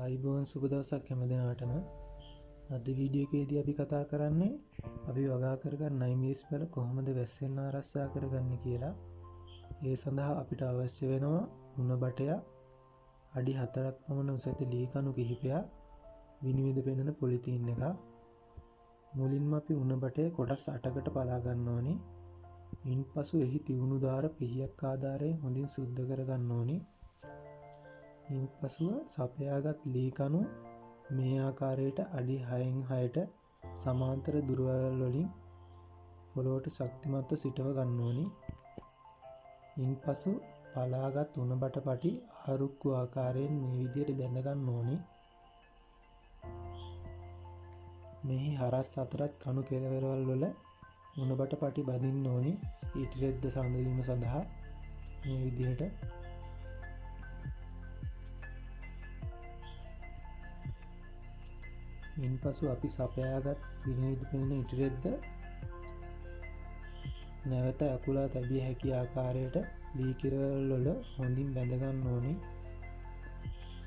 ආයිබෝන් සුබ දවසක් හැම දෙනාටම. අද වීඩියෝ එකේදී අපි කතා කරන්නේ අපි වගා කරගන්න ඉංග්‍රීස් වල කොහොමද වැස්සෙන් ආරක්ෂා කරගන්නේ කියලා. ඒ සඳහා අපිට අවශ්‍ය වෙනවා උණ බටයක්, අඩි 4ක් පමණ උස ඇති ලී කණු කිහිපයක්, විනිවිද පෙනෙන පොලිතීන් එකක්. මුලින්ම අපි උණ බටේ කොටස් 8කට පලා ගන්න ඕනි. ඉන්පසු එහි තියුණු දාර පිහියක් ආධාරයෙන් හොඳින් සුද්ධ කරගන්න ඕනි. ඉන්පසුව සපයාගත් ලී කණු මේ ආකාරයට අඩි 6න් 6ට සමාන්තර දුරවල් වලින් පොළොවට ශක්තිමත්ව සිටව ගන්න ඕනි. ඉන්පසු පලාගත් උණ බට පටි ආරුක්කු ආකාරයෙන් මේ විදිහට බැඳ ගන්න ඕනි. මෙහි හරස් අතරත් කණු කෙළවරවල් වල උණ බට පටි බඳින්න ඕනි. ඊට රෙද්ද සඳවීම සඳහා මේ විදිහට ඉන්පසු අපි සපයාගත් විනිවිද පෙනෙන ඉටිරෙද්ද නැවත අකුලා තැබිය හැකි ආකාරයට ලී කිරවල වල හොඳින් බැඳ ගන්න ඕනි.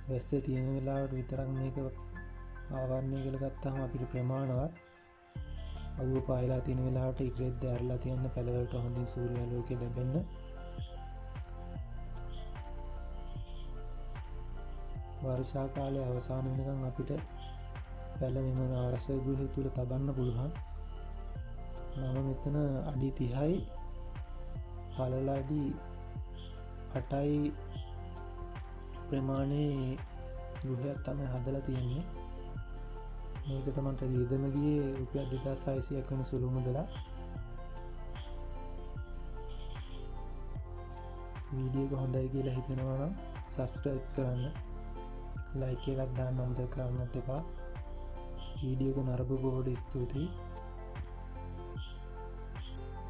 වැස්ස තියෙන වෙලාවට විතරක් මේක ආවරණය කරලා ගත්තාම අපිට ප්‍රමාණවත්. අවුව පායලා තියෙන වෙලාවට ඉටිරෙද්ද ඇරලා තියන්න පැලවලට හොඳින් සූර්යාලෝකය ලැබෙන්න. වර්ෂා කාලයේ අවසාන වෙනකන් අපිට පැල මෙම ආරක්ෂක ගෘහය තුල තබන්න පුළුවන්. මම මෙතන අඩි 30යි පළල අඩි 8යි ප්‍රමාණයේ ගෘහයක් තමයි හදලා තියෙන්නේ. මේකට මට වියදම ගියේ රුපියල් 2600ක් වෙන සුළු මුදලක්. වීඩියෝ එක හොඳයි කියලා හිතෙනවා නම් subscribe කරන්න, like එකක් දාන්න අමතක කරන්නත් එපා. වීඩියෝ එක නරඹපු බවට ස්තුතියි.